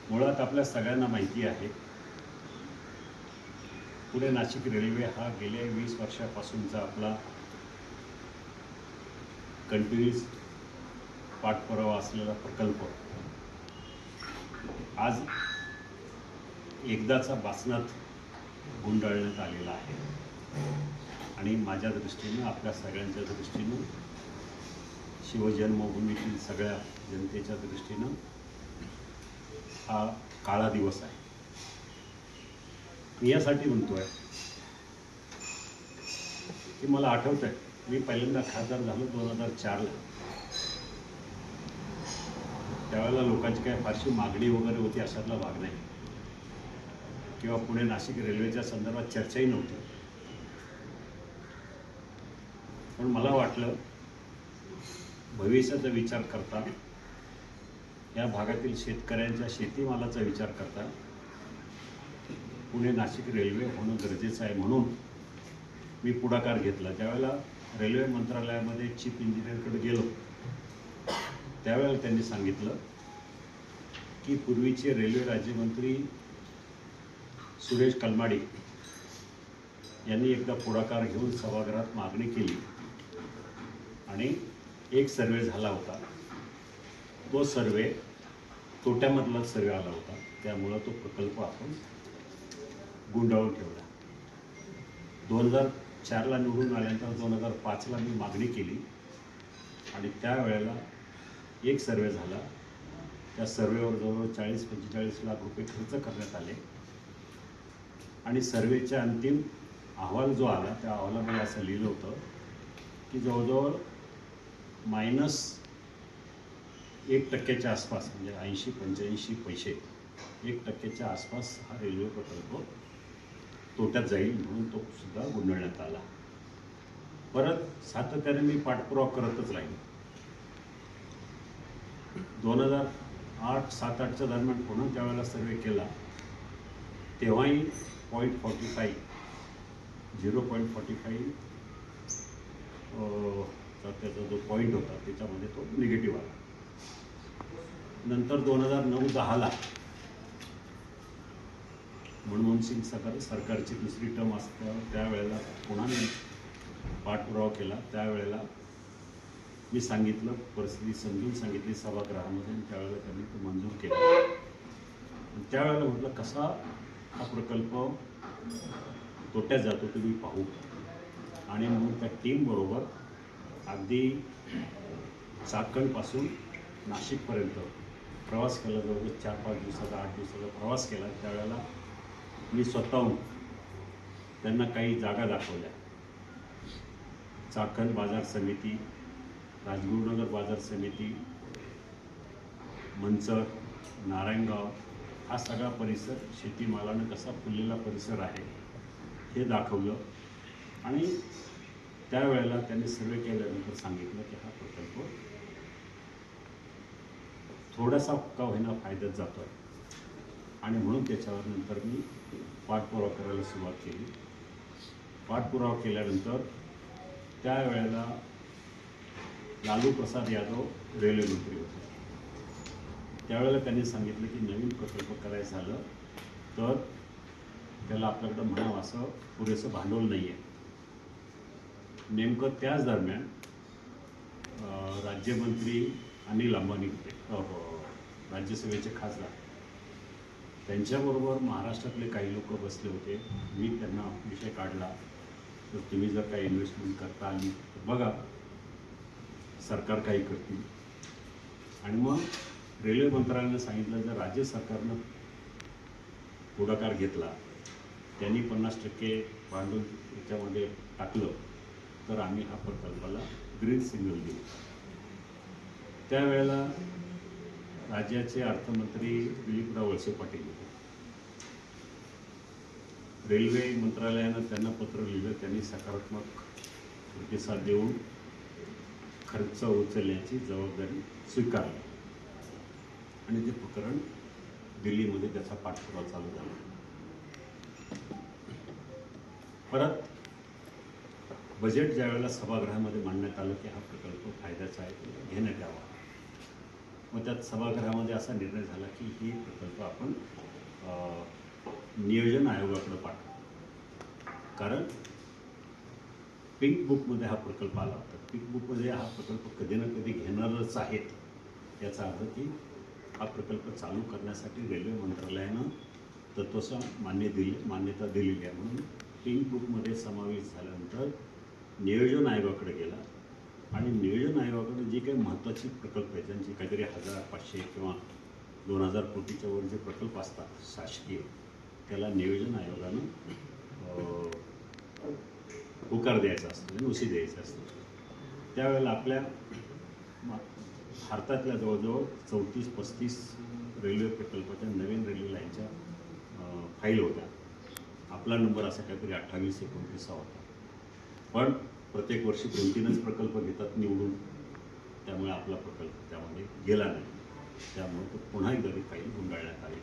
मुळात आपल्या सगळ्यांना माहिती आहे, पुणे नाशिक रेल्वे हा गेल्या 20 वर्षापासूनचा आपला कंटिन्यूस पाठपुरावा असलेला प्रकल्प आज एकदाचा बासनात गुंडाळण्यात आलेला आहे. आणि माझ्या दृष्टीनं, आपल्या सगळ्यांच्या दृष्टीनं, शिवजन्मभूमीतील सगळ्या जनतेच्या दृष्टीनं हा काळा दिवस आहे. मी यासाठी म्हणतोय की मला आठवतंय, मी पहिल्यांदा खासदार झालो 2004ला. त्यावेळेला लोकांची काय फारशी मागणी वगैरे होती अशातला भाग नाही, किंवा पुणे नाशिक रेल्वेच्या संदर्भात चर्चाही नव्हती. पण मला वाटलं, भविष्याचा विचार करता, या भागातील शेतकऱ्यांच्या शेतीमालाचा विचार करता पुणे नाशिक रेल्वे होणं गरजेचं आहे. म्हणून मी पुढाकार घेतला. ज्यावेळेला रेल्वे मंत्रालयामध्ये चीफ इंजिनियरकडे गेलो, त्यावेळेला त्यांनी सांगितलं की पूर्वीचे रेल्वे राज्यमंत्री सुरेश कलमाडी यांनी एकदा पुढाकार घेऊन सभागृहात मागणी केली आणि एक सर्वे झाला होता. तो सर्वे तोट्यामधला सर्वे आला होता, त्यामुळं तो प्रकल्प आपण गुंडाळून ठेवला. 2004ला निवडून आल्यानंतर 2005ला मी मागणी केली आणि त्यावेळेला एक सर्वे झाला. त्या सर्वेवर जवळजवळ 40-45 लाख रुपये खर्च करण्यात आले आणि सर्वेच्या अंतिम अहवाल जो आला, त्या अहवालामध्ये असं लिहिलं होतं की जवळजवळ -1% आसपास, म्हणजे 80-85 पैसे, 1%च्या आसपास हा रेल्वे प्रकल्प तोट्यात जाईल, म्हणून तो सुद्धा गुंडाळण्यात आला. परत सातत्याने मी पाठपुरावा करतच राहिलो. 2008-7-8च्या दरम्यान पुन्हा त्यावेळेला सर्वे केला, तेव्हाही 0.45 त्याचा जो पॉईंट होता त्याच्यामध्ये तो निगेटिव्ह आला. नंतर 2009-10ला मनमोहन सिंग सरकारची दुसरी टर्म असते, त्यावेळेला पुन्हा मी पाठपुरावा केला. त्यावेळेला मी सांगितलं, परिस्थिती समजून सांगितली सभागृहामध्ये, आणि त्यावेळेला त्यांनी तो मंजूर केला. त्यावेळेला म्हटलं, कसा हा प्रकल्प तोट्यात जातो तुम्ही पाहू. आणि म्हणून त्या टीमबरोबर अगदी चाकणपासून नाशिकपर्यंत प्रवास केला. जवळजवळ 4-5 दिवसाचा, 8 दिवसाचा प्रवास केला. त्यावेळेला मी स्वतःहून त्यांना काही जागा दाखवल्या. चाकण बाजार समिती, राजगुरुनगर बाजार समिती, मंचर, नारायणगाव, हा सगळा परिसर शेतीमालानं कसा फुललेला परिसर आहे हे दाखवलं. आणि त्यावेळेला त्यांनी सर्वे केल्यानंतर सांगितलं की हा प्रकल्प थोडासा का होईना फायद्यात जातो आहे. आणि म्हणून त्याच्यावर नंतर मी पाठपुरावा करायला सुरुवात केली. पाठपुरावा केल्यानंतर त्यावेळेला लालू प्रसाद यादव रेल्वे मंत्री होते. त्यावेळेला त्यांनी सांगितलं की नवीन प्रकल्प करायचं झालं तर त्याला आपल्याकडं म्हणावं असं पुरेसं भांडवल नाही आहे. नेमकं त्याच दरम्यान राज्यमंत्री अनिल अंबानी होते, राज्यसभेचे खासदार. त्यांच्याबरोबर महाराष्ट्रातले काही लोक बसले होते. मी त्यांना विषय काढला, तर तुम्ही जर काही इन्व्हेस्टमेंट करता आली तर बघा, सरकार काही करतील. आणि मग रेल्वे मंत्रालयानं सांगितलं, जर राज्य सरकारनं पुढाकार घेतला, त्यांनी 50% भांडवल याच्यामध्ये टाकलं, तर आम्ही हा प्रकल्पाला ग्रीन सिग्नल देऊ. त्यावेळेला राज्याचे अर्थमंत्री दिलीपराव वळसे पाटील होते. रेल्वे मंत्रालयानं त्यांना पत्र लिहिलं. त्यांनी सकारात्मक प्रतिसाद देऊन खर्च उचलण्याची जबाबदारी स्वीकारली आणि ते प्रकरण दिल्लीमध्ये त्याचा पाठपुरावा चालू झाला. परत बजेट ज्या वेळेला सभागृहामध्ये मांडण्यात आलं की हा प्रकल्प फायद्याचा आहे, घेण्यात यावा, मग त्यात सभागृहामध्ये असा निर्णय झाला की ही प्रकल्प आपण आपण नियोजन आयोगाकडे पाठवू. कारण पिंक बुकमध्ये हा प्रकल्प आला होता. पिंक बुकमध्ये हा प्रकल्प कधी ना कधी घेणारच आहेत याचा अर्थ की हा प्रकल्प चालू करण्यासाठी रेल्वे मंत्रालयानं तत्वसा मान्यता दिलेली आहे. म्हणून पिंक बुकमध्ये समावेश झाल्यानंतर नियोजन आयोगाकडे गेला आणि नियोजन आयोगाकडे जे काही महत्त्वाचे प्रकल्प आहेत ज्यांचे काहीतरी 1500 किंवा 2000 कोटीच्या वर जे प्रकल्प असतात शासकीय, त्याला नियोजन आयोगानं होकार द्यायचा असतो, नुसी द्यायचं असतं. त्यावेळेला आपल्या भारतातल्या जवळजवळ 34-35 रेल्वे प्रकल्पाच्या नवीन रेल्वे लाईनच्या फाईल होत्या. आपला नंबर असा काहीतरी 28-29 होता. पण प्रत्येक वर्षी 2-3च प्रकल्प घेतात निवडून, त्यामुळे आपला प्रकल्प त्यामध्ये गेला नाही. त्यामुळे तो पुन्हा एकदा फाईल गुंडाळण्यात आली.